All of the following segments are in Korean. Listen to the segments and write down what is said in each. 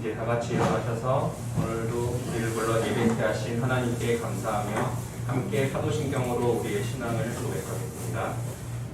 이제 다 같이 일어나셔서 오늘도 우리를 불러 예배케 하신 하나님께 감사하며 함께 사도신경으로 우리의 신앙을 고백하겠습니다.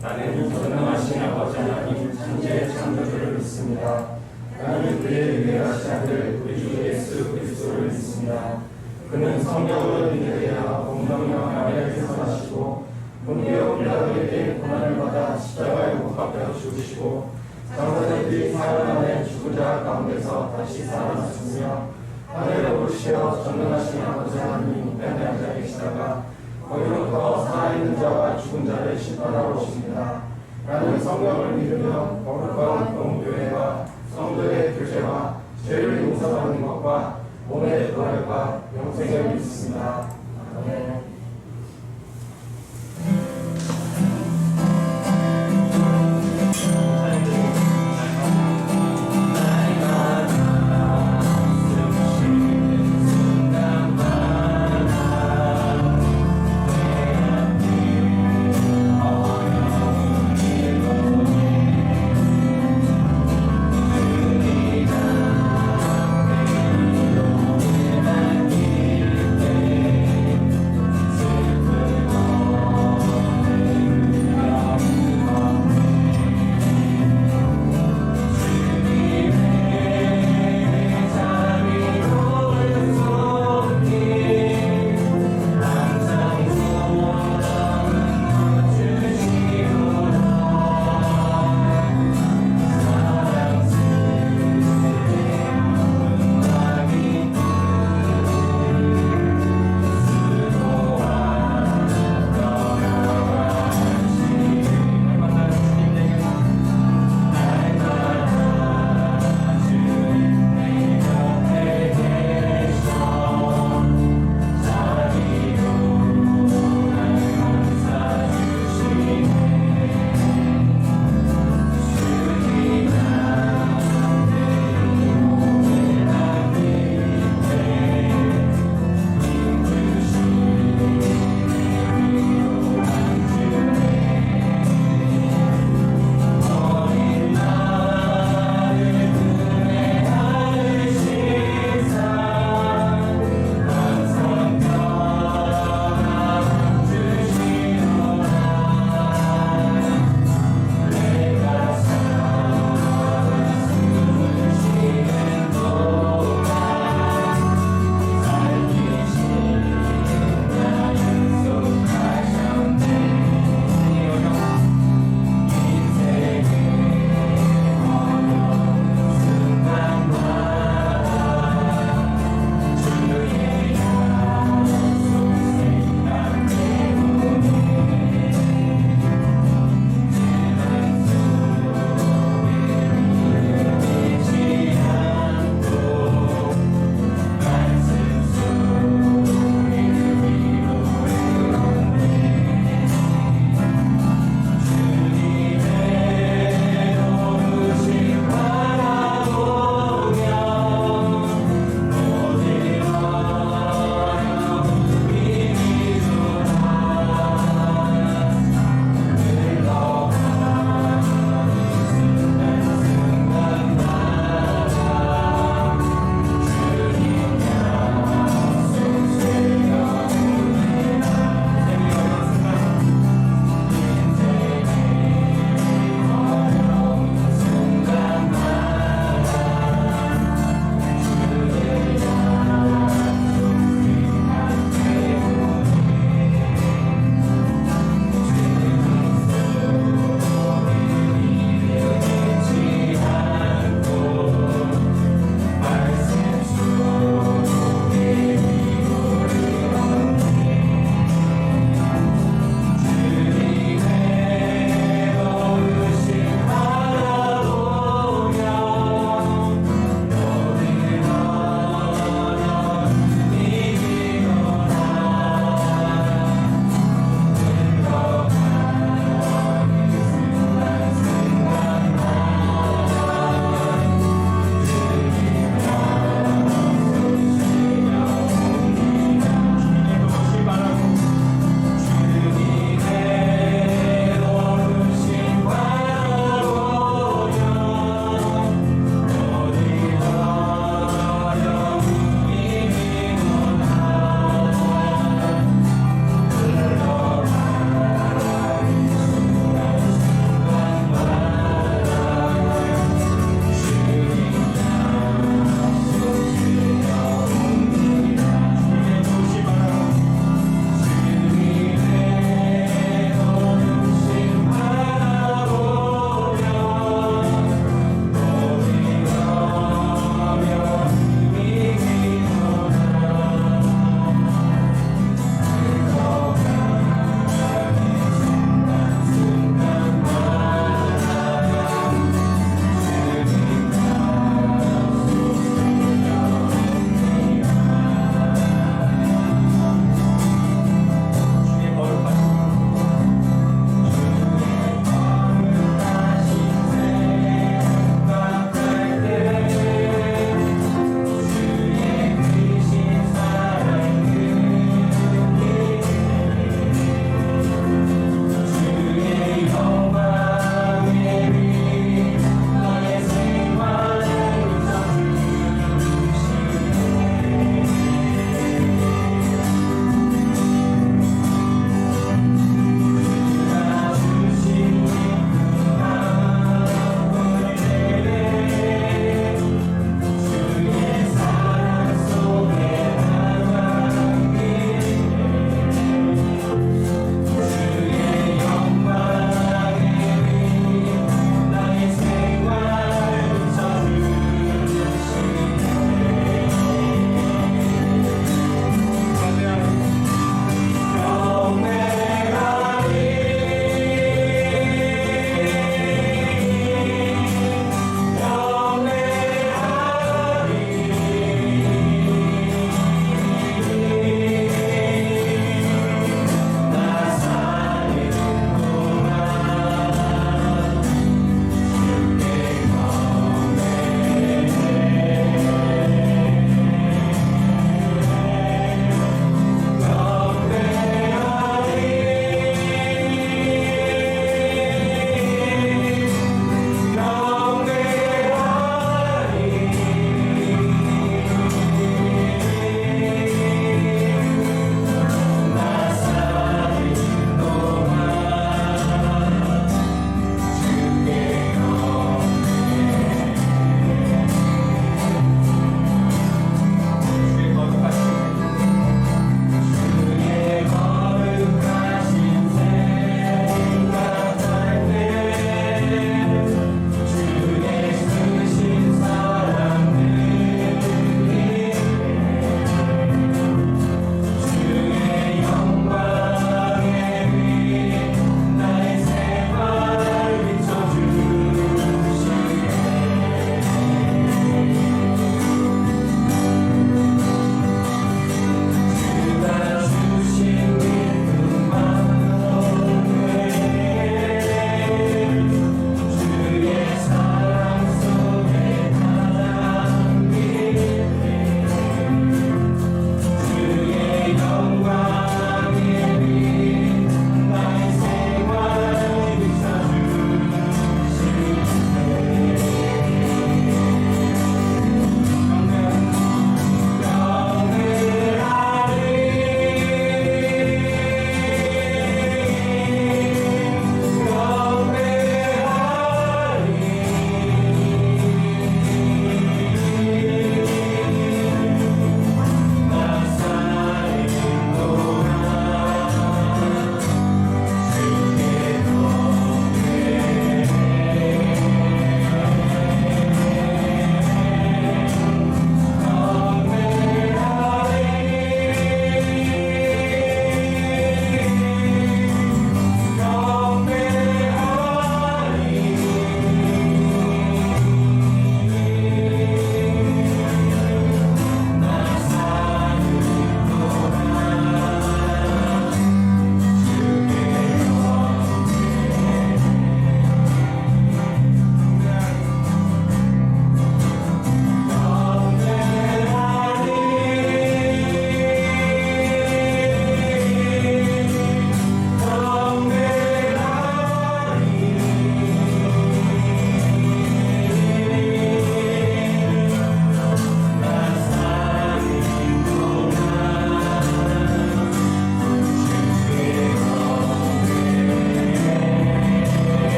나는 전능하신 아버지 하나님 천지의 창조주를 믿습니다. 나는 그의 유일하신 아들 우리 주 예수 그리스도를 믿습니다. 그는 성령으로 인하여 공동명 아래에서 나시고 본디오 빌라도에게 고난을 받아 십자가에 못 박혀 죽으시고 장사들이 사흘 만에 죽은 자 가운데서 다시 살아나셨으며 하늘에 오르시어 전능하신 아버지 하나님 우편에 앉아 계시다가 거기로부터 살아있는 자와 죽은 자를 심판하러 오십니다. 나는 성령을 믿으며 거룩한 공교회와 성도의 교제와 죄를 용서받는 것과 몸의 부활과 영생을 믿습니다. 아멘.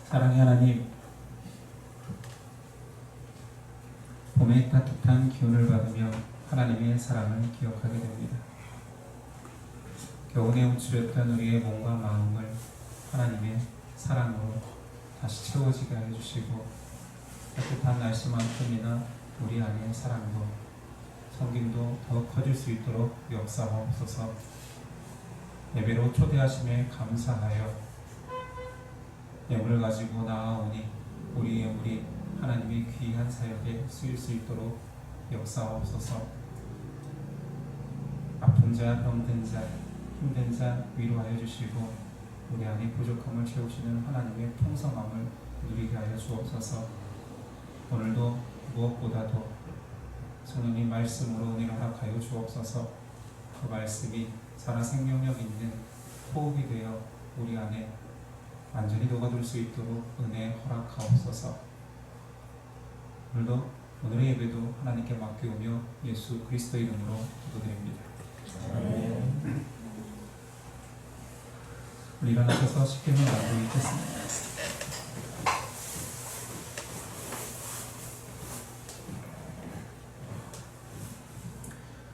사랑의 하나님, 봄의 따뜻한 기운을 받으며 하나님의 사랑을 기억하게 됩니다. 겨우내 움츠렸던 우리의 몸과 마음을 하나님의 사랑으로 다시 채워지게 해주시고, 따뜻한 날씨만큼이나 우리 안의 사랑도 섬김도 더욱 커질 수 있도록 역사하옵소서. 예배로 초대하심에 감사하여 예물을 가지고 나아오니 우리의 예물이 하나님의 귀한 사역에 쓰일 수 있도록 역사하옵소서. 아픈 자, 병든 자, 힘든 자 위로하여 주시고, 우리 안에 부족함을 채우시는 하나님의 풍성함을 누리게 하여 주옵소서. 오늘도 무엇보다도 성령님 말씀으로 은혜를 허락하여 주옵소서. 그 말씀이 살아 생명력 있는 호흡이 되어 우리 안에 완전히 녹아들 수 있도록 은혜 허락하옵소서. 오늘도 오늘의 예배도 하나님께 맡기오며 예수 그리스도의 이름으로 기도드립니다. 아멘. 우리 일어나셔서 십계명 나누고 있겠습니다.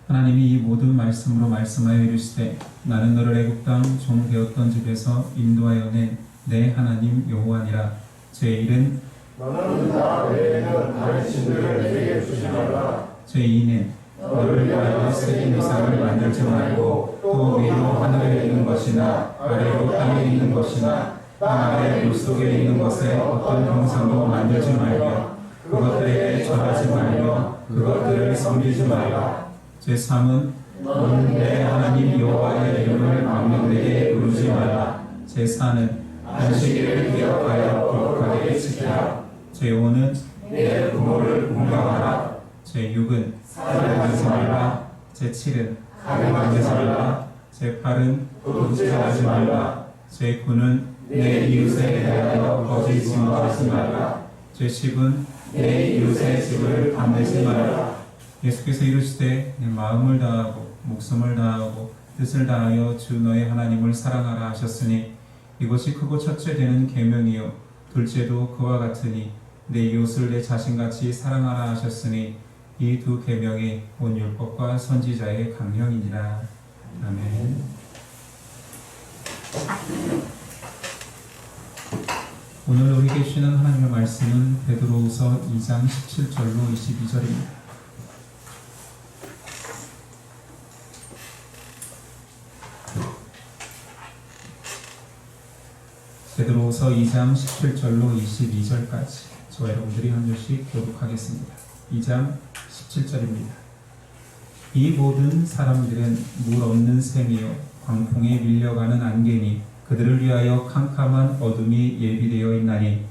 하나님이 이 모든 말씀으로 말씀하여 이르시되, 나는 너를 애굽 땅 종 되었던 집에서 인도하여 낸 내 하나님 여호와니라. 제1은 너는 나 외에는 다른 신들을 내게 주지 말라. 제2는 너를 위하여 새긴 이상을 만들지 말고, 또 위로 하늘에 있는 것이나 아래로 땅에 있는 것이나 땅 아래 물속에 있는 것에 어떤 형상도 만들지 말며, 그것들에게 절하지 말며 그것들을 섬기지 말라. 제3은 너는 내 하나님 여호와의 이름을 망령되게 부르지 말라. 제4는 안식일을 기억하여 거룩하게 지키라. 제5는 내 부모를 공경하라. 제6은 살인하지 말라. 제7은 가늠하지 말라. 제8은 도둑질하지 말라. 제9는 내 이웃에 대하여 거짓 증거하지 말라. 제10은 내 이웃의 집을 담내지 말라. 예수께서 이르시되, 내 마음을 다하고 목숨을 다하고 뜻을 다하여 주 너의 하나님을 사랑하라 하셨으니, 이것이 크고 첫째 되는 계명이요 둘째도 그와 같으니, 내 이웃을 내 자신같이 사랑하라 하셨으니, 이 두 계명이 온 율법과 선지자의 강령이니라. 아멘. 오늘 우리에게 주시는 하나님의 말씀은 베드로후서 2장 17절로 22절입니다. 베드로후서 2장 17절로 22절까지 저와 여러분들이 한 절씩 교독하겠습니다. 2장 17절입니다. 이 모든 사람들은 물 없는 샘이요 광풍에 밀려가는 안개니, 그들을 위하여 캄캄한 어둠이 예비되어 있나니,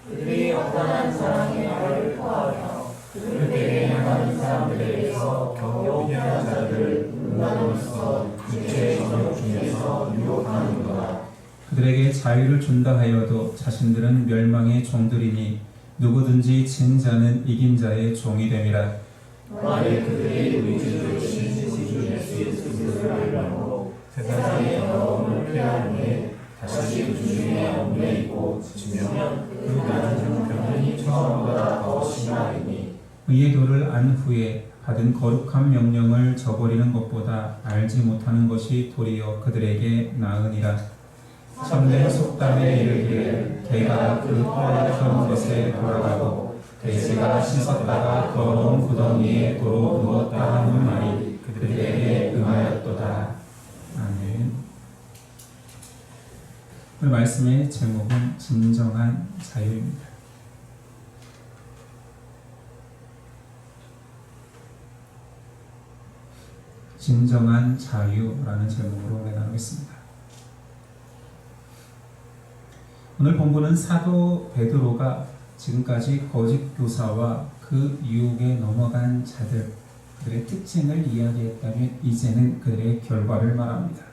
그들이 억울한 사랑의 말을 토하며 그들에게 행하는 사람들에게서 경고한 자들을 음란으로써 육체의 정욕 중에서 유혹하는도다. 그들에게 자유를 준다 하여도 자신들은 멸망의 종들이니, 누구든지 진 자는 이긴 자의 종이 됨이라. 만일 그들이 우리 주 되신 구주 예수 그리스도를 알고 세상의 더러움을 피한 후에 다시 그 주님의 엄에 있고 지치면 그 낮은 형편이 처음보다 더 심하리니, 의의 도를 안 후에 받은 거룩한 명령을 저버리는 것보다 알지 못하는 것이 도리어 그들에게 나으니라. 참된 속담에 이르기를, 개가 그 뻘락한 것에 돌아가고 돼지가 씻었다가 더러운 구덩이에 도로 누웠다 하는 말이 그들에게 응하였도다. 아멘. 오늘 말씀의 제목은 진정한 자유입니다. 진정한 자유라는 제목으로 오늘 나누겠습니다. 오늘 본문은 사도 베드로가 지금까지 거짓 교사와 그 유혹에 넘어간 자들, 그들의 특징을 이야기했다면 이제는 그들의 결과를 말합니다.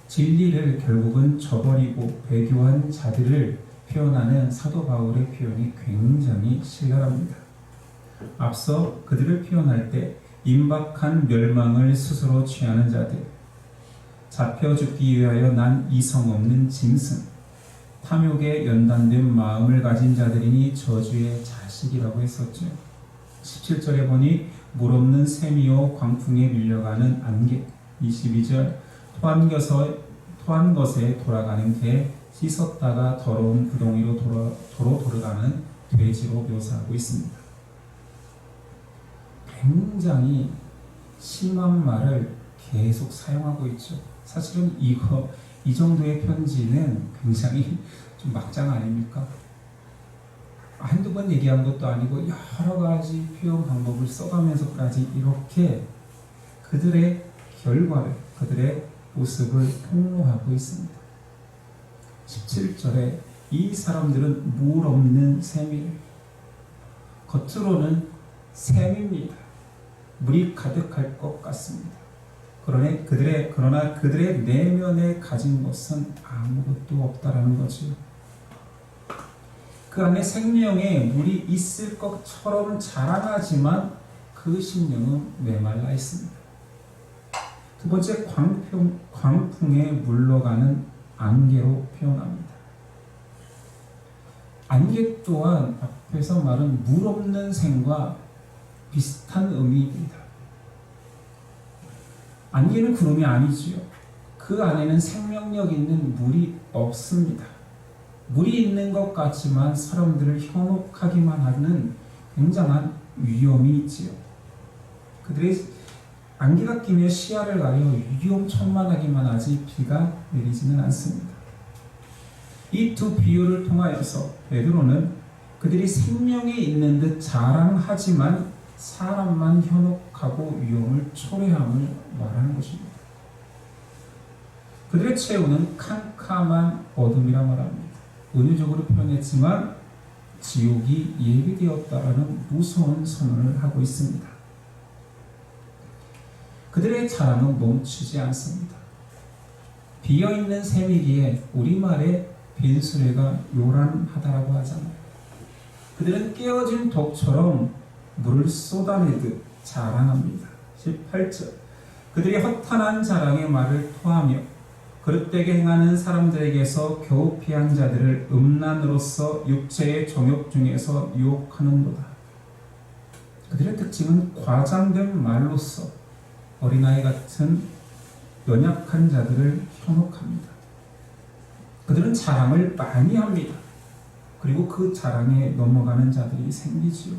진리를 결국은 저버리고 배교한 자들을 표현하는 사도 바울의 표현이 굉장히 신랄합니다. 앞서 그들을 표현할 때 임박한 멸망을 스스로 취하는 자들, 잡혀 죽기 위하여 난 이성 없는 짐승, 탐욕에 연단된 마음을 가진 자들이니 저주의 자식이라고 했었죠. 17절에 보니 물 없는 샘이요 광풍에 밀려가는 안개. 22절 토한 것에 돌아가는 개, 씻었다가 더러운 구덩이로 도로 돌아가는 돼지로 묘사하고 있습니다. 굉장히 심한 말을 계속 사용하고 있죠. 사실은 이 정도의 편지는 굉장히 좀 막장 아닙니까? 한두 번 얘기한 것도 아니고 여러 가지 표현 방법을 써가면서까지 이렇게 그들의 결과를, 그들의 모습을 폭로하고 있습니다. 17절에 이 사람들은 물 없는 샘이에요. 겉으로는 샘입니다. 물이 가득할 것 같습니다. 그러나 그들의 내면에 가진 것은 아무것도 없다라는 거지요. 그 안에 생명의 물이 있을 것처럼 자라나지만 그 심령은 메말라 있습니다. 두 번째, 광풍에 물러가는 안개로 표현합니다. 안개 또한 앞에서 말한 물 없는 샘과 비슷한 의미입니다. 안개는 구름이 아니지요. 그 안에는 생명력 있는 물이 없습니다. 물이 있는 것 같지만 사람들을 현혹하기만 하는 굉장한 위험이 있지요. 그들의 안개가 끼며 시야를 가려 위험천만하기만 하지 비가 내리지는 않습니다. 이 두 비유를 통하여서 베드로는 그들이 생명이 있는 듯 자랑하지만 사람만 현혹하고 위험을 초래함을 말하는 것입니다. 그들의 최후는 캄캄한 어둠이라 말합니다. 은유적으로 표현했지만 지옥이 예비되었다라는 무서운 선언을 하고 있습니다. 그들의 자랑은 멈추지 않습니다. 비어있는 샘이기에 우리말에 빈수레가 요란하다라고 하잖아요. 그들은 깨어진 독처럼 물을 쏟아내듯 자랑합니다. 18절 그들이 허탄한 자랑의 말을 토하며 그릇되게 행하는 사람들에게서 겨우 피한 자들을 음란으로서 육체의 정욕 중에서 유혹하는도다. 그들의 특징은 과장된 말로서 어린아이 같은 연약한 자들을 현혹합니다. 그들은 자랑을 많이 합니다. 그리고 그 자랑에 넘어가는 자들이 생기지요.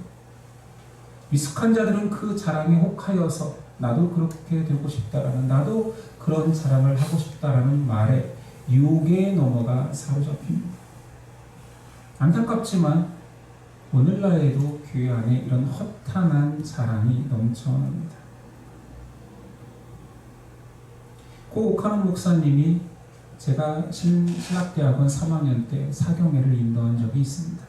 미숙한 자들은 그 자랑에 혹하여서 나도 그렇게 되고 싶다라는, 나도 그런 자랑을 하고 싶다라는 말에 유혹에 넘어가 사로잡힙니다. 안타깝지만 오늘날에도 교회 안에 이런 허탄한 자랑이 넘쳐납니다. 고 오카노 목사님이 제가 신학대학원 3학년 때 사경회를 인도한 적이 있습니다.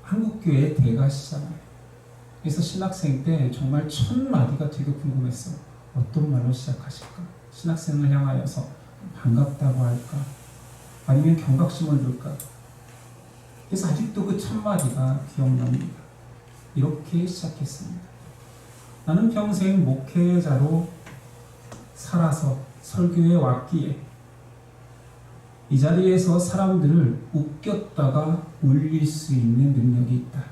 한국교회 대가시잖아요. 그래서 신학생 때 정말 첫 마디가 되게 궁금했어요. 어떤 말로 시작하실까? 신학생을 향하여서 반갑다고 할까? 아니면 경각심을 줄까? 그래서 아직도 그 첫 마디가 기억납니다. 이렇게 시작했습니다. 나는 평생 목회자로 살아서 설교에 왔기에 이 자리에서 사람들을 웃겼다가 울릴 수 있는 능력이 있다.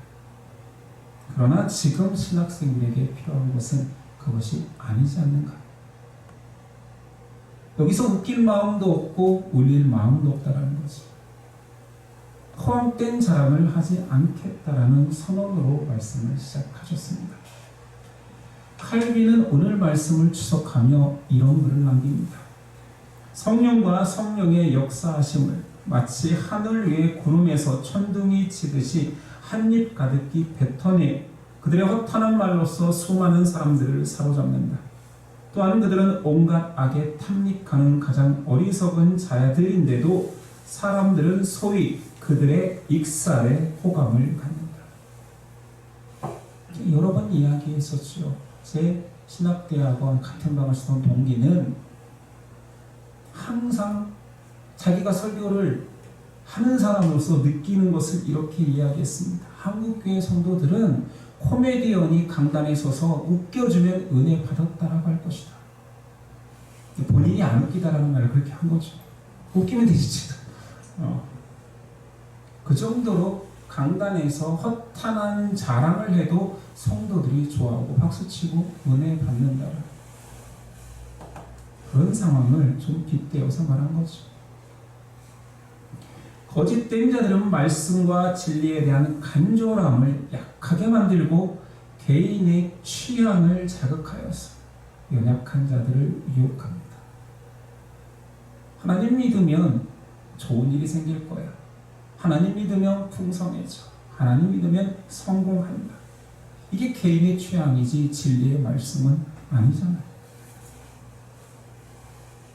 그러나 지금 신학생들에게 필요한 것은 그것이 아니지 않는가. 여기서 웃길 마음도 없고 울릴 마음도 없다라는 거지. 허황된 자랑을 하지 않겠다라는 선언으로 말씀을 시작하셨습니다. 칼빈은 오늘 말씀을 추석하며 이런 글을 남깁니다. 성령과 성령의 역사하심을 마치 하늘 위의 구름에서 천둥이 치듯이 한입 가득히 뱉어내 그들의 허탄한 말로서 수많은 사람들을 사로잡는다. 또한 그들은 온갖 악에 탐닉하는 가장 어리석은 자들인데도 사람들은 소위 그들의 익살에 호감을 갖는다. 여러 번 이야기했었죠. 제 신학대학원 같은 방을 쓰던 동기는 항상 자기가 설교를 하는 사람으로서 느끼는 것을 이렇게 이야기했습니다. 한국교회 성도들은 코미디언이 강단에 서서 웃겨주면 은혜 받았다라고 할 것이다. 본인이 안 웃기다라는 말을 그렇게 한 거죠. 웃기면 되지. 그 정도로 강단에서 허탄한 자랑을 해도 성도들이 좋아하고 박수치고 은혜 받는다. 그런 상황을 좀 빗대어서 말한 거죠. 거짓된 자들은 말씀과 진리에 대한 간절함을 약하게 만들고 개인의 취향을 자극하여서 연약한 자들을 유혹합니다. 하나님 믿으면 좋은 일이 생길 거야. 하나님 믿으면 풍성해져. 하나님 믿으면 성공한다. 이게 개인의 취향이지 진리의 말씀은 아니잖아요.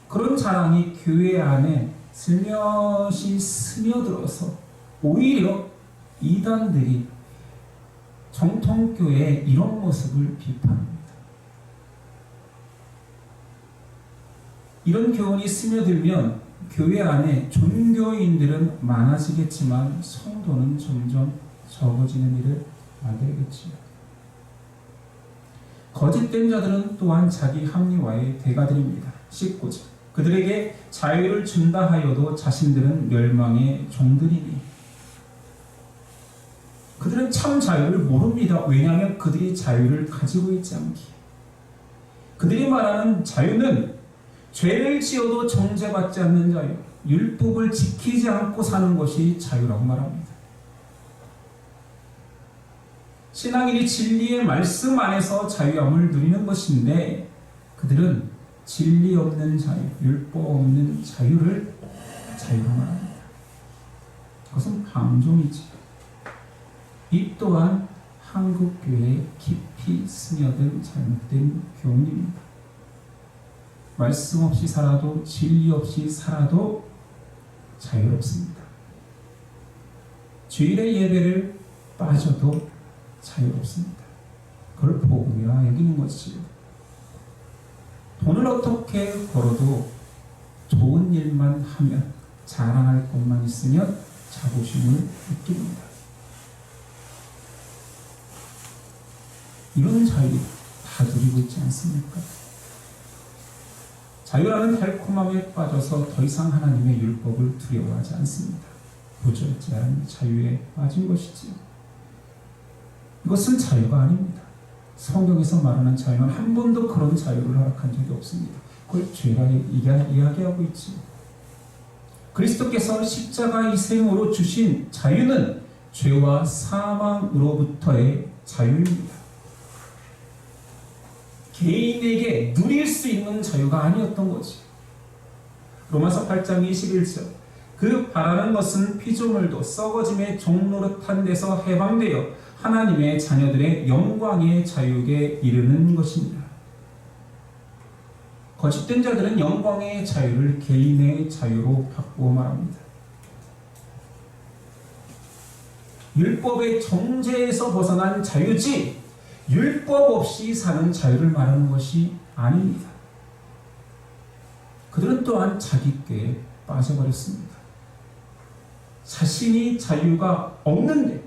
그런 자랑이 교회 안에 슬며시 스며들어서 오히려 이단들이 정통교회의 이런 모습을 비판합니다. 이런 교훈이 스며들면 교회 안에 종교인들은 많아지겠지만 성도는 점점 적어지는 일을 만들겠지요. 거짓된 자들은 또한 자기 합리화의 대가들입니다. 19절. 그들에게 자유를 준다 하여도 자신들은 멸망의 종들이니. 그들은 참 자유를 모릅니다. 왜냐하면 그들이 자유를 가지고 있지 않기에. 그들이 말하는 자유는 죄를 지어도 정죄받지 않는 자유, 율법을 지키지 않고 사는 것이 자유라고 말합니다. 신앙인이 진리의 말씀 안에서 자유함을 누리는 것인데 그들은 진리 없는 자유, 율법 없는 자유를 자유로 말합니다. 그것은 방종이지. 이 또한 한국교회에 깊이 스며든 잘못된 교훈입니다. 말씀 없이 살아도 진리 없이 살아도 자유롭습니다. 주일의 예배를 빠져도 자유롭습니다. 그걸 복음이라 여기는 것이지요. 돈을 어떻게 벌어도 좋은 일만 하면 자랑할 것만 있으면 자부심을 느낍니다. 이런 자유 다 누리고 있지 않습니까? 자유라는 달콤함에 빠져서 더 이상 하나님의 율법을 두려워하지 않습니다. 부절제한 자유에 빠진 것이지요. 이것은 자유가 아닙니다. 성경에서 말하는 자유는 한 번도 그런 자유를 허락한 적이 없습니다. 그걸 죄라 이야기하고 있지요. 그리스도께서 십자가 희생으로 주신 자유는 죄와 사망으로부터의 자유입니다. 개인에게 누릴 수 있는 자유가 아니었던 거지. 로마서 8장 21절. 그 바라는 것은 피조물도 썩어짐의 종노릇한 데서 해방되어 하나님의 자녀들의 영광의 자유에 이르는 것입니다. 거짓된 자들은 영광의 자유를 개인의 자유로 바꾸어 말합니다. 율법의 정죄에서 벗어난 자유지 율법 없이 사는 자유를 말하는 것이 아닙니다. 그들은 또한 자기 꾀에 빠져버렸습니다. 자신이 자유가 없는데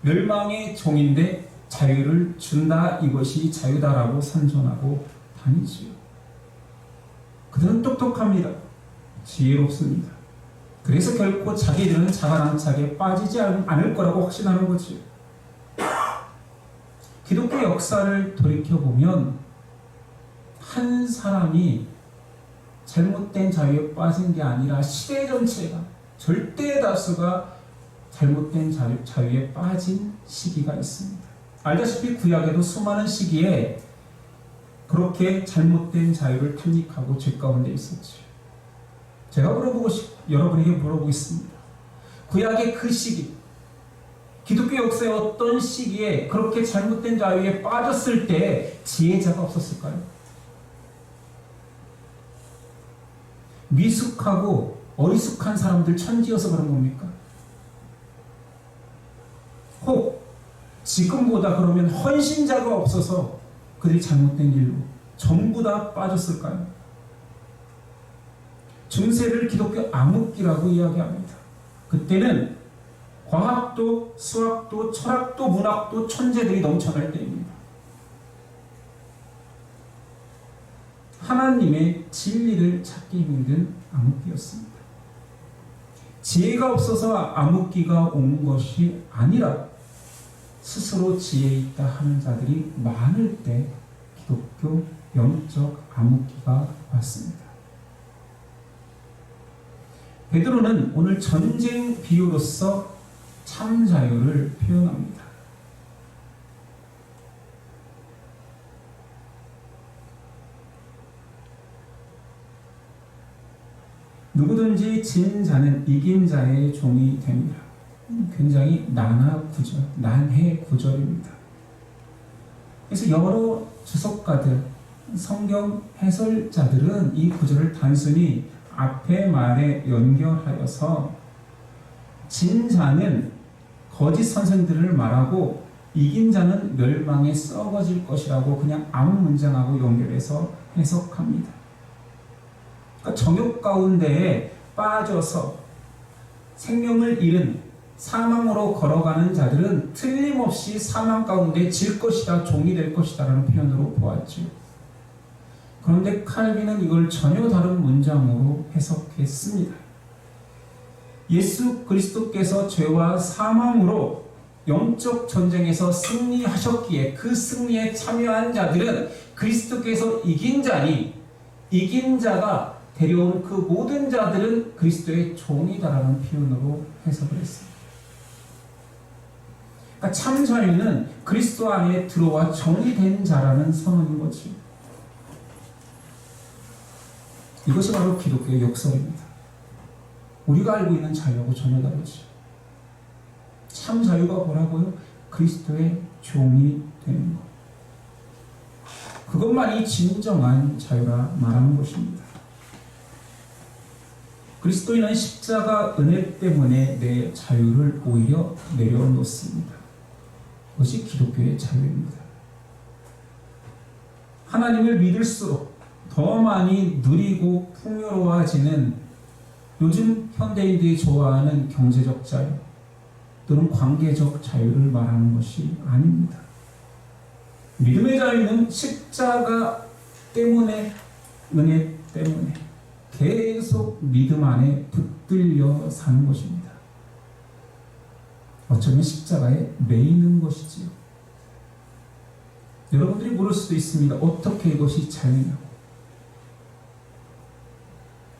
멸망의 종인데 자유를 준다, 이것이 자유다라고 선전하고 다니지요. 그들은 똑똑합니다. 지혜롭습니다. 그래서 결코 자기들은 자가당착에 빠지지 않을 거라고 확신하는 거지요. 기독교 역사를 돌이켜보면 한 사람이 잘못된 자유에 빠진 게 아니라 시대 전체가, 절대 다수가 잘못된 자유에 빠진 시기가 있습니다. 알다시피 구약에도 수많은 시기에 그렇게 잘못된 자유를 탐닉하고 죄 가운데 있었죠. 제가 여러분에게 물어보겠습니다. 구약의 그 시기, 기독교 역사의 어떤 시기에 그렇게 잘못된 자유에 빠졌을 때 지혜자가 없었을까요? 미숙하고 어리숙한 사람들 천지여서 그런 겁니까? 혹 지금보다 그러면 헌신자가 없어서 그들이 잘못된 길로 전부 다 빠졌을까요? 중세를 기독교 암흑기라고 이야기합니다. 그때는 과학도 수학도 철학도 문학도 천재들이 넘쳐날 때입니다. 하나님의 진리를 찾기 힘든 암흑기였습니다. 지혜가 없어서 암흑기가 온 것이 아니라 스스로 지혜 있다 하는 자들이 많을 때 기독교 영적 암흑기가 왔습니다. 베드로는 오늘 전쟁 비유로서 참 자유를 표현합니다. 누구든지 진 자는 이긴 자의 종이 됩니다. 굉장히 난해 구절입니다. 그래서 여러 주석가들, 성경 해설자들은 이 구절을 단순히 앞의 말에 연결하여서 진 자는 거짓 선생들을 말하고 이긴 자는 멸망에 썩어질 것이라고 그냥 아무 문장하고 연결해서 해석합니다. 그러니까 정욕 가운데에 빠져서 생명을 잃은 사망으로 걸어가는 자들은 틀림없이 사망 가운데 질 것이다, 종이 될 것이다 라는 표현으로 보았죠. 그런데 칼빈은 이걸 전혀 다른 문장으로 해석했습니다. 예수 그리스도께서 죄와 사망으로 영적 전쟁에서 승리하셨기에 그 승리에 참여한 자들은 그리스도께서 이긴 자니 이긴 자가 데려온 그 모든 자들은 그리스도의 종이다라는 표현으로 해석을 했습니다. 그러니까 참 자유는 그리스도 안에 들어와 정의된 자라는 선언인 거지. 이것이 바로 기독교의 역설입니다. 우리가 알고 있는 자유하고 전혀 다르지. 참 자유가 뭐라고요? 그리스도의 종이 되는 것. 그것만이 진정한 자유라 말하는 것입니다. 그리스도인은 십자가 은혜 때문에 내 자유를 오히려 내려놓습니다. 그것이 기독교의 자유입니다. 하나님을 믿을수록 더 많이 누리고 풍요로워지는 요즘 현대인들이 좋아하는 경제적 자유 또는 관계적 자유를 말하는 것이 아닙니다. 믿음의 자유는 십자가 때문에, 은혜 때문에 계속 믿음 안에 붙들려 사는 것입니다. 어쩌면 십자가에 매이는 것이지요. 여러분들이 물을 수도 있습니다. 어떻게 이것이 자유냐고.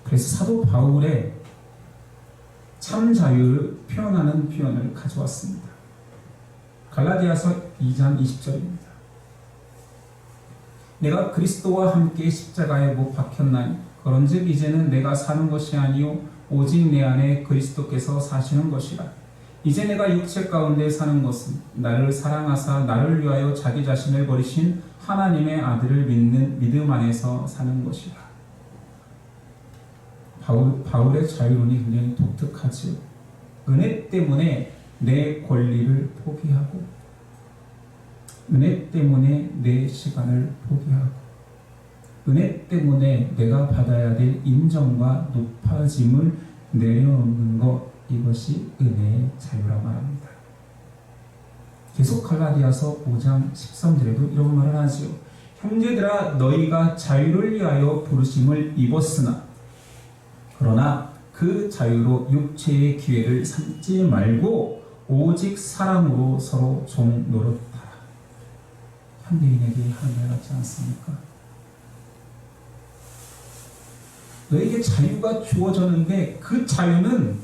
그래서 사도 바울의 참 자유를 표현하는 표현을 가져왔습니다. 갈라디아서 2장 20절입니다. 내가 그리스도와 함께 십자가에 못 박혔나니 그런즉 이제는 내가 사는 것이 아니요 오직 내 안에 그리스도께서 사시는 것이라. 이제 내가 육체 가운데 사는 것은 나를 사랑하사 나를 위하여 자기 자신을 버리신 하나님의 아들을 믿는 믿음 안에서 사는 것이라. 바울의 자유론이 굉장히 독특하지요. 은혜 때문에 내 권리를 포기하고 은혜 때문에 내 시간을 포기하고 은혜 때문에 내가 받아야 될 인정과 높아짐을 내려놓는 것, 이것이 은혜의 자유라고 말합니다. 계속 갈라디아서 5장 13절에도 이런 말을 하지요. 형제들아 너희가 자유를 위하여 부르심을 입었으나 그러나 그 자유로 육체의 기회를 삼지 말고 오직 사랑으로 서로 종 노릇하라. 현대인에게 하는 말 같지 않습니까? 너에게 자유가 주어졌는데 그 자유는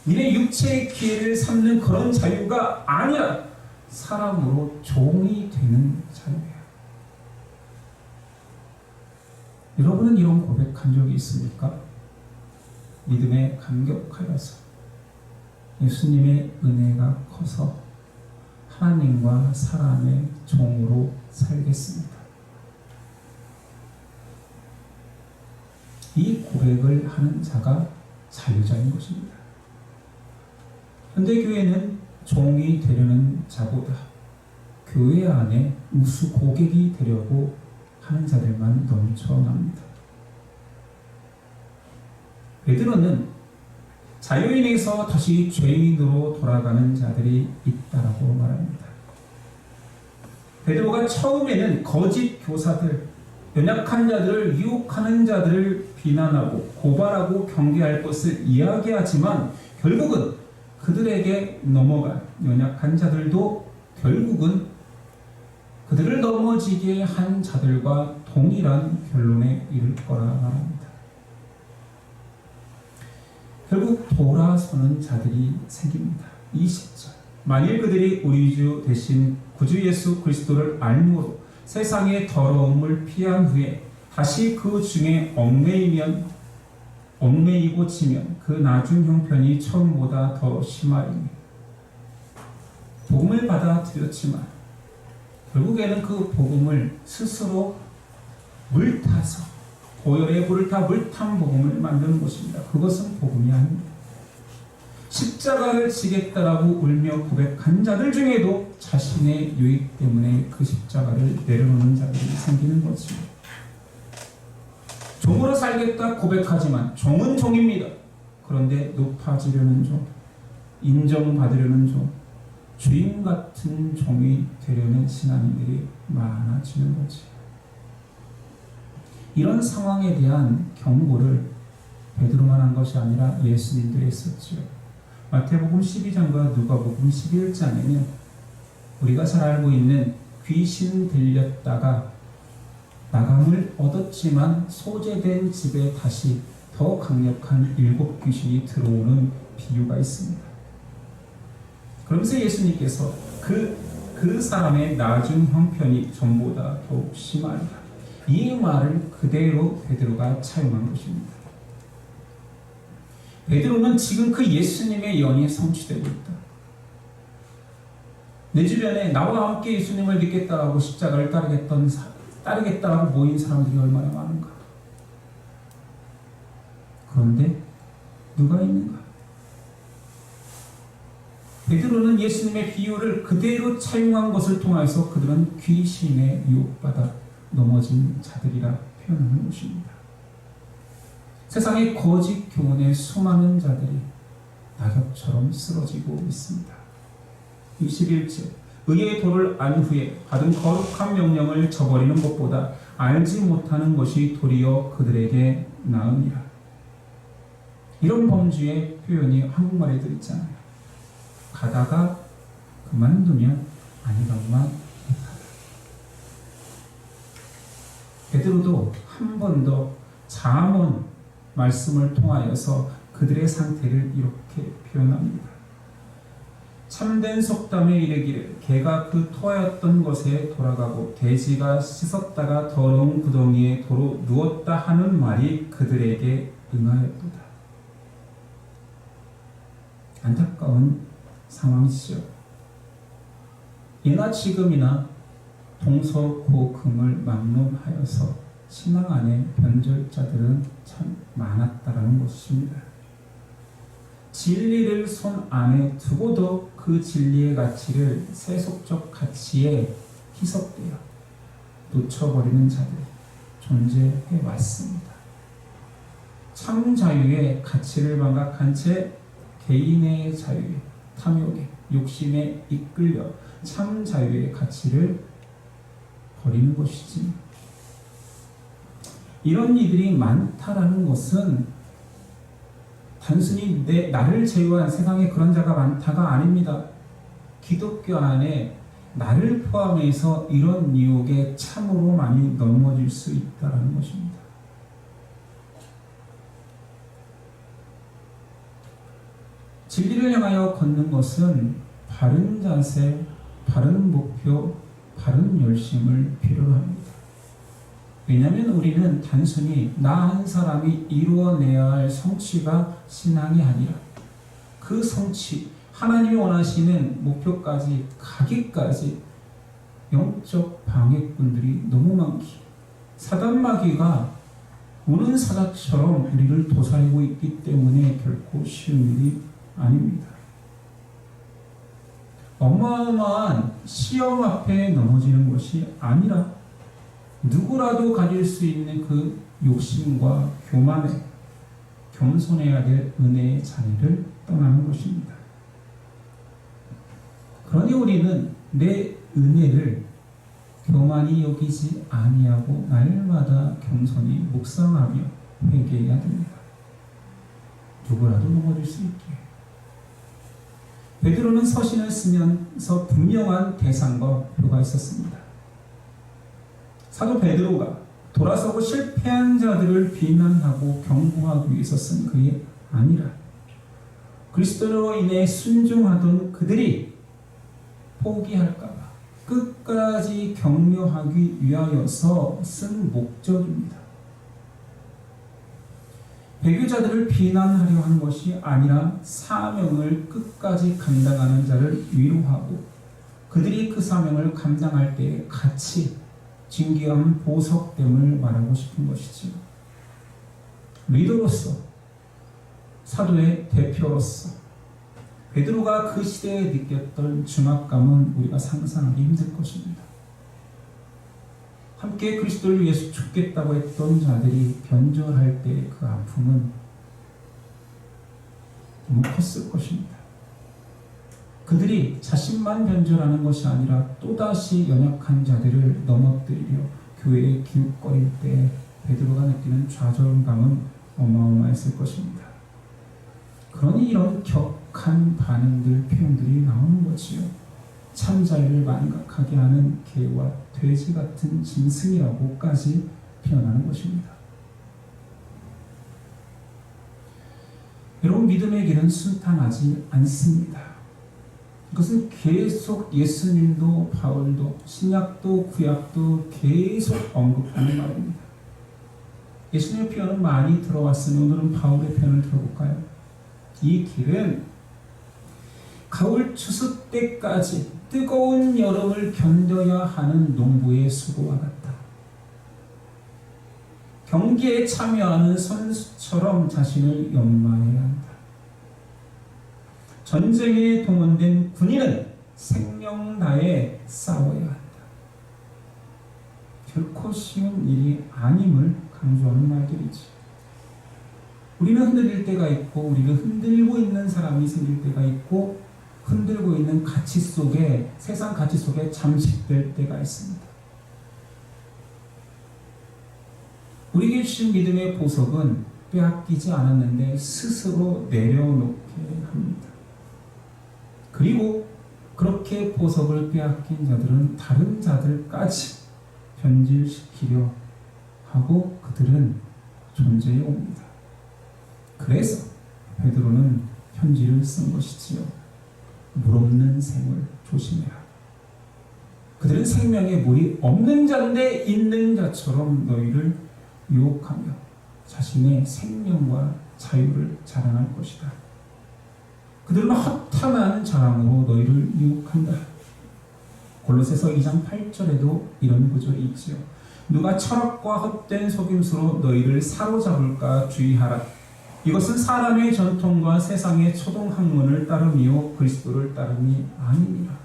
니네 육체의 기회를 삼는 그런 자유가 아니야. 사랑으로 종이 되는 자유야. 여러분은 이런 고백한 적이 있습니까? 믿음에 감격하여서 예수님의 은혜가 커서 하나님과 사람의 종으로 살겠습니다. 이 고백을 하는 자가 자유자인 것입니다. 현대교회는 종이 되려는 자보다 교회 안에 우수 고객이 되려고 하는 자들만 넘쳐납니다. 베드로는 자유인에서 다시 죄인으로 돌아가는 자들이 있다라고 말합니다. 베드로가 처음에는 거짓 교사들, 연약한 자들을 유혹하는 자들을 비난하고 고발하고 경계할 것을 이야기하지만 결국은 그들에게 넘어간 연약한 자들도 결국은 그들을 넘어지게 한 자들과 동일한 결론에 이를 거라 말합니다. 결국 돌아서는 자들이 생깁니다. 20절. 만일 그들이 우리 주 대신 구주 예수 그리스도를 알므로 세상의 더러움을 피한 후에 다시 그 중에 얽매이고 지면 그 나중 형편이 처음보다 더 심하리니 복음을 받아들였지만 결국에는 그 복음을 스스로 물타서 고열의 불을 타 물탄 복음을 만드는 것입니다. 그것은 복음이 아닙니다. 십자가를 지겠다라고 울며 고백한 자들 중에도 자신의 유익 때문에 그 십자가를 내려놓는 자들이 생기는 거죠. 종으로 살겠다 고백하지만 종은 종입니다. 그런데 높아지려는 종, 인정받으려는 종, 주인 같은 종이 되려는 신앙인들이 많아지는 거지. 이런 상황에 대한 경고를 베드로만 한 것이 아니라 예수님도 했었죠. 마태복음 12장과 누가복음 11장에는 우리가 잘 알고 있는 귀신 들렸다가 나감을 얻었지만 소재된 집에 다시 더 강력한 7 귀신이 들어오는 비유가 있습니다. 그러면서 예수님께서 그 사람의 나중 형편이 전보다 더욱 심하리라. 이 말을 그대로 베드로가 차용한 것입니다. 베드로는 지금 그 예수님의 연이 성취되고 있다. 내 주변에 나와 함께 예수님을 믿겠다라고 십자가를 따르겠다라고 모인 사람들이 얼마나 많은가. 그런데 누가 있는가? 베드로는 예수님의 비유를 그대로 차용한 것을 통해서 그들은 귀신에 유혹받아 넘어진 자들이라 표현하는 것입니다. 세상의 거짓 교훈에 수많은 자들이 낙엽처럼 쓰러지고 있습니다. 21절. 의의 도를 안 후에 받은 거룩한 명령을 저버리는 것보다 알지 못하는 것이 도리어 그들에게 나으니라. 이런 범주의 표현이 한국말에도 있잖아요. 가다가 그만두면 아니더만 못하다. 베드로도 한 번 더 잠언 말씀을 통하여서 그들의 상태를 이렇게 표현합니다. 참된 속담에 이르기를 개가 그 토하였던 것에 돌아가고 돼지가 씻었다가 더러운 구덩이에 도로 누웠다 하는 말이 그들에게 응하였도다. 안타까운 상황이죠. 예나 지금이나 동서고금을 막론하여서 신앙 안에 변절자들은 참 많았다라는 것입니다. 진리를 손 안에 두고도 그 진리의 가치를 세속적 가치에 희석되어 놓쳐버리는 자들이 존재해 왔습니다. 참 자유의 가치를 망각한 채 개인의 자유에, 탐욕에, 욕심에 이끌려 참 자유의 가치를 버리는 것이지. 이런 이들이 많다라는 것은 단순히 나를 제외한 세상에 그런 자가 많다가 아닙니다. 기독교 안에 나를 포함해서 이런 유혹에 참으로 많이 넘어질 수 있다는 것입니다. 진리를 향하여 걷는 것은 바른 자세, 바른 목표, 바른 열심을 필요로 합니다. 왜냐하면 우리는 단순히 나 한 사람이 이루어내야 할 성취가 신앙이 아니라 그 성취, 하나님이 원하시는 목표까지 가기까지 영적 방해꾼들이 너무 많기에 사단마귀가 우는 사자처럼 우리를 도사리고 있기 때문에 결코 쉬운 일이 아닙니다. 어마어마한 시험 앞에 넘어지는 것이 아니라 누구라도 가질 수 있는 그 욕심과 교만에 겸손해야 될 은혜의 자리를 떠나는 것입니다. 그러니 우리는 내 은혜를 교만이 여기지 아니하고 날마다 겸손히 묵상하며 회개해야 됩니다. 누구라도 넘어질 수 있게. 베드로는 서신을 쓰면서 분명한 대상과 목표가 있었습니다. 사도 베드로가 돌아서고 실패한 자들을 비난하고 경고하기 위해서 쓴 글이 아니라 그리스도로 인해 순종하던 그들이 포기할까봐 끝까지 격려하기 위하여서 쓴 목적입니다. 배교자들을 비난하려 한 것이 아니라 사명을 끝까지 감당하는 자를 위로하고 그들이 그 사명을 감당할 때 같이 진귀한 보석됨을 말하고 싶은 것이지요. 리더로서, 사도의 대표로서 베드로가 그 시대에 느꼈던 중압감은 우리가 상상하기 힘들 것입니다. 함께 그리스도를 위해서 죽겠다고 했던 자들이 변절할 때 그 아픔은 너무 컸을 것입니다. 그들이 자신만 변절하는 것이 아니라 또다시 연약한 자들을 넘어뜨리려 교회에 기웃거릴 때 베드로가 느끼는 좌절감은 어마어마했을 것입니다. 그러니 이런 격한 반응들, 표현들이 나오는 거지요. 참자를 망각하게 하는 개와 돼지 같은 짐승이라고까지 표현하는 것입니다. 여러분, 믿음의 길은 순탄하지 않습니다. 이것은 계속 예수님도 바울도 신약도 구약도 계속 언급하는 말입니다. 예수님의 표현은 많이 들어왔으니 오늘은 바울의 표현을 들어볼까요? 이 길은 가을 추수 때까지 뜨거운 여름을 견뎌야 하는 농부의 수고와 같다. 경기에 참여하는 선수처럼 자신을 연마해야 한다. 전쟁에 동원된 군인은 생명 다해 싸워야 한다. 결코 쉬운 일이 아님을 강조하는 말들이지. 우리는 흔들릴 때가 있고 우리를 흔들고 있는 사람이 생길 때가 있고 흔들고 있는 가치 속에, 세상 가치 속에 잠식될 때가 있습니다. 우리에게 주신 믿음의 보석은 빼앗기지 않았는데 스스로 내려놓게 합니다. 그리고 그렇게 보석을 빼앗긴 자들은 다른 자들까지 변질시키려 하고 그들은 존재해 옵니다. 그래서 베드로는 편지를 쓴 것이지요. 물없는 생을 조심해라. 그들은 생명에 물이 없는 자인데 있는 자처럼 너희를 유혹하며 자신의 생명과 자유를 자랑할 것이다. 그들은 허탄한 자랑으로 너희를 유혹한다. 골로새서 2장 8절에도 이런 구절이 있지요. 누가 철학과 헛된 속임수로 너희를 사로잡을까 주의하라. 이것은 사람의 전통과 세상의 초동학문을 따름이요 그리스도를 따름이 아니니라.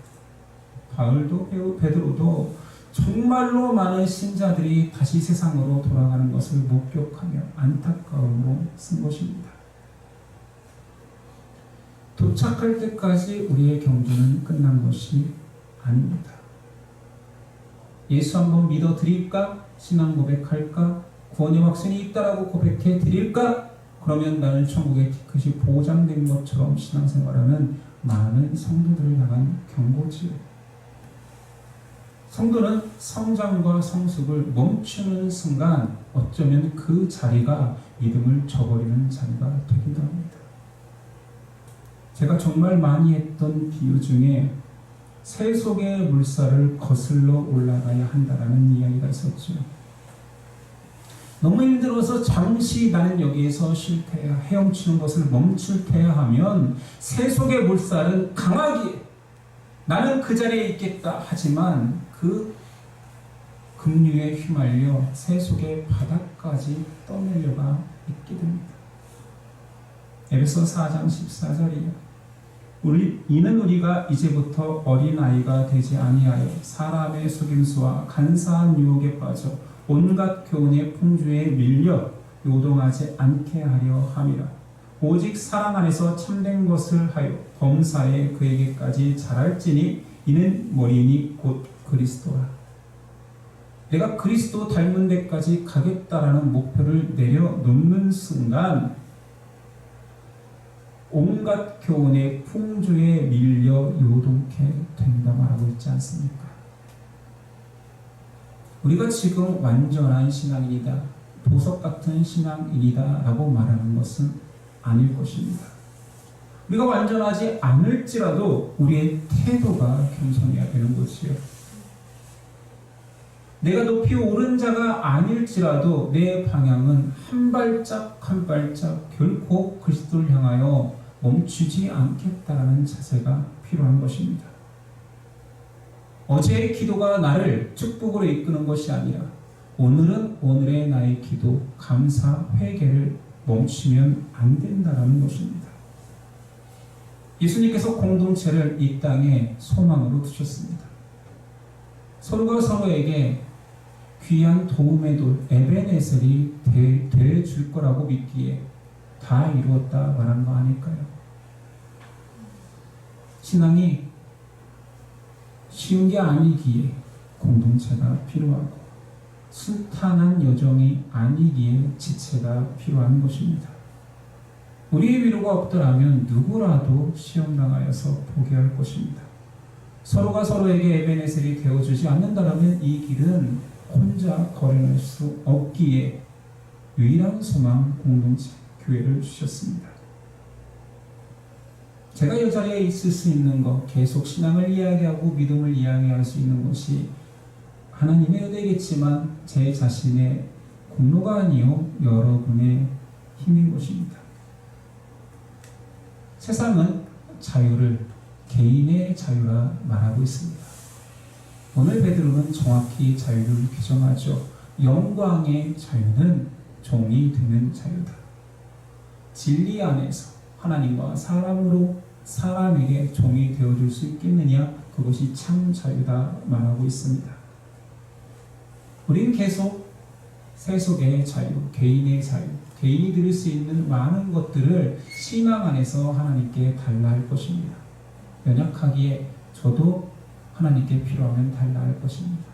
바울도 베드로도 정말로 많은 신자들이 다시 세상으로 돌아가는 것을 목격하며 안타까움으로 쓴 것입니다. 도착할 때까지 우리의 경주는 끝난 것이 아닙니다. 예수 한번 믿어드릴까? 신앙 고백할까? 구원의 확신이 있다라고 고백해 드릴까? 그러면 나는 천국의 티켓이 보장된 것처럼 신앙생활하는 많은 성도들을 향한 경고지요. 성도는 성장과 성숙을 멈추는 순간 어쩌면 그 자리가 믿음을 저버리는 자리가 되기도 합니다. 제가 정말 많이 했던 비유 중에 새 속의 물살을 거슬러 올라가야 한다라는 이야기가 있었죠. 너무 힘들어서 잠시 나는 여기에서 쉴 테야, 헤엄치는 것을 멈출 테야 하면 새 속의 물살은 강하게 나는 그 자리에 있겠다 하지만 그 급류에 휘말려 새 속의 바닥까지 떠내려가 있게 됩니다. 에베소 4장 14절이요. 이는 우리가 이제부터 어린아이가 되지 아니하여 사람의 속임수와 간사한 유혹에 빠져 온갖 교훈의 풍조에 밀려 요동하지 않게 하려 함이라. 오직 사랑 안에서 참된 것을 하여 범사에 그에게까지 자랄지니 이는 머리니 곧 그리스도라. 내가 그리스도 닮은 데까지 가겠다라는 목표를 내려놓는 순간 온갖 교훈의 풍조에 밀려 요동케 된다 말하고 있지 않습니까? 우리가 지금 완전한 신앙인이다, 보석 같은 신앙인이다 라고 말하는 것은 아닐 것입니다. 우리가 완전하지 않을지라도 우리의 태도가 겸손해야 되는 것이요. 내가 높이 오른 자가 아닐지라도 내 방향은 한 발짝 한 발짝 결코 그리스도를 향하여 멈추지 않겠다라는 자세가 필요한 것입니다. 어제의 기도가 나를 축복으로 이끄는 것이 아니라 오늘은 오늘의 나의 기도, 감사, 회개를 멈추면 안 된다는 것입니다. 예수님께서 공동체를 이 땅에 소망으로 두셨습니다. 서로가 서로에게 귀한 도움의 돌 에베네셀이 되어줄 거라고 믿기에 다 이루었다 말한 거 아닐까요? 신앙이 쉬운 게 아니기에 공동체가 필요하고 순탄한 여정이 아니기에 지체가 필요한 것입니다. 우리의 위로가 없더라면 누구라도 시험당하여서 포기할 것입니다. 서로가 서로에게 에베네셀이 되어주지 않는다면 이 길은 혼자 걸어낼 수 없기에 유일한 소망 공동체 교회를 주셨습니다. 제가 이 자리에 있을 수 있는 것, 계속 신앙을 이야기하고 믿음을 이야기할 수 있는 것이 하나님의 은혜겠지만 제 자신의 공로가 아니요 여러분의 힘인 것입니다. 세상은 자유를 개인의 자유라 말하고 있습니다. 오늘 베드로는 정확히 자유를 규정하죠. 영광의 자유는 종이 되는 자유다. 진리 안에서 하나님과 사람에게 종이 되어줄 수 있겠느냐? 그것이 참 자유다 말하고 있습니다. 우린 계속 세속의 자유, 개인의 자유, 개인이 누릴 수 있는 많은 것들을 신앙 안에서 하나님께 달라 할 것입니다. 연약하기에 저도 하나님께 필요하면 달라 할 것입니다.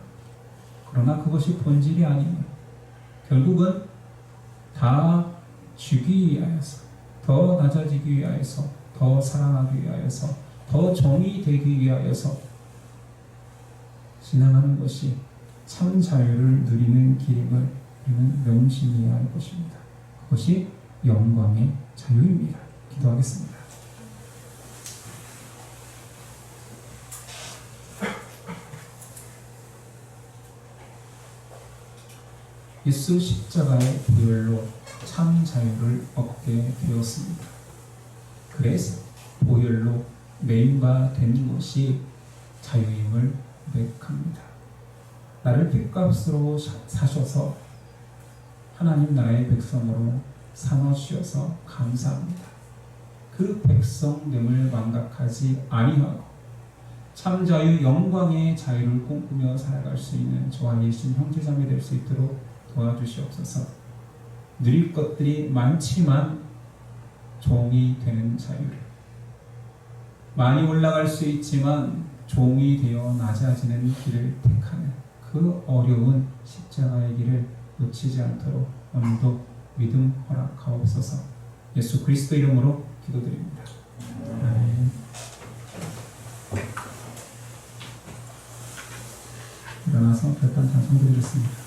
그러나 그것이 본질이 아니면 결국은 다 주기 위하여서, 더 낮아지기 위하여서, 더 사랑하기 위하여서, 더 정의 되기 위하여서 진행하는 것이 참 자유를 누리는 길임을 우리는 명심해야 할 것입니다. 그것이 영광의 자유입니다. 기도하겠습니다. 예수 십자가의 보혈로 참 자유를 얻게 되었습니다. 그래서 보혈로 매인바 된 것이 자유임을 고백합니다. 나를 핏값으로 사셔서 하나님 나라의 백성으로 삼아주셔서 감사합니다. 그 백성됨을 망각하지 아니하고 참 자유, 영광의 자유를 꿈꾸며 살아갈 수 있는 저와 예수님 형제자매 될 수 있도록 도와주시옵소서. 누릴 것들이 많지만 종이 되는 자유를, 많이 올라갈 수 있지만 종이 되어 낮아지는 길을 택하는 그 어려운 십자가의 길을 놓치지 않도록 오늘도 믿음 허락하옵소서. 예수 그리스도 이름으로 기도드립니다. 아멘. 일어나서 별단 찬송드리겠습니다.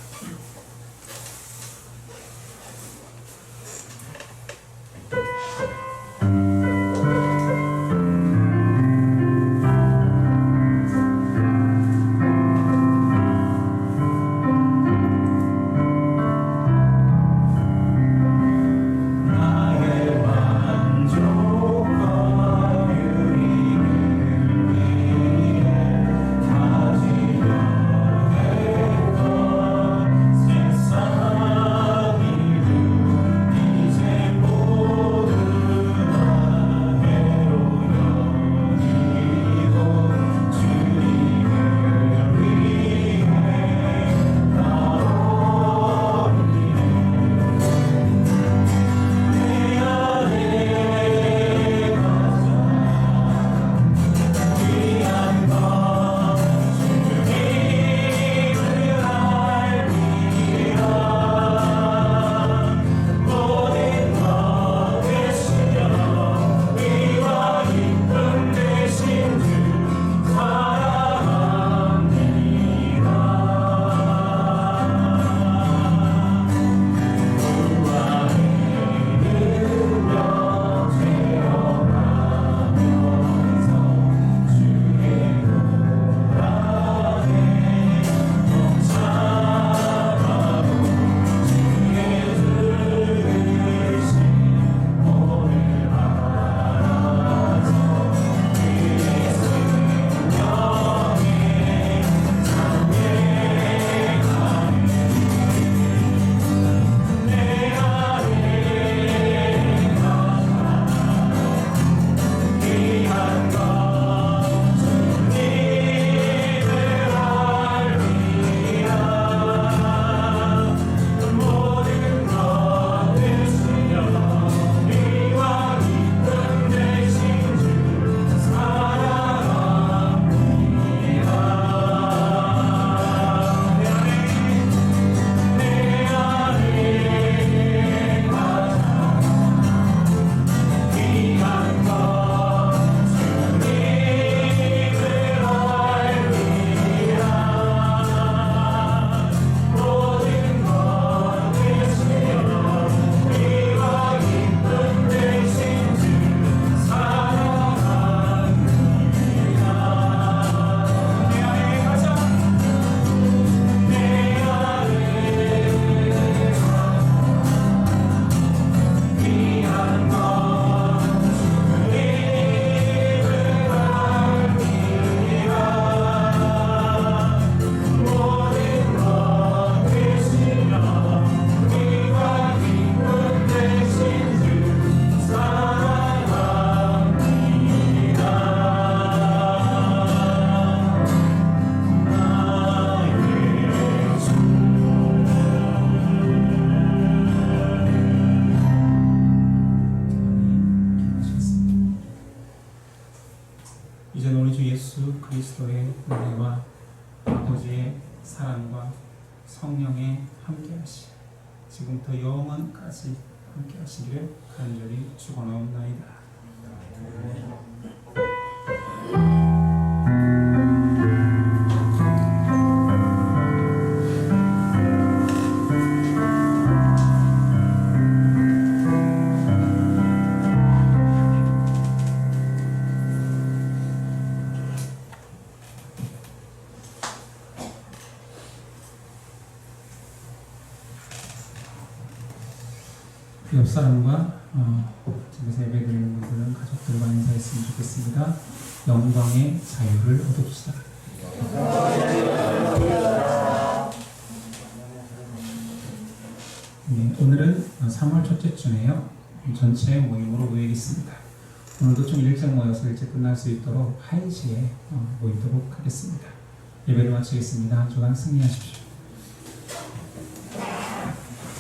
나 예수 그리스도의 은혜와 아버지의 사랑과 성령의 함께하심 지금부터 영원까지 함께하시기를 간절히 축원하옵나이다. 옆 사람과 집에서 예배드리는 분들은 가족들과 인사했으면 좋겠습니다. 영광의 자유를 얻읍시다. 네, 오늘은 3월 첫째 주네요. 전체 모임으로 모이겠습니다. 오늘도 좀 일찍 모여서 일찍 끝날 수 있도록 1시에 모이도록 하겠습니다. 예배를 마치겠습니다. 한 주간 승리하십시오.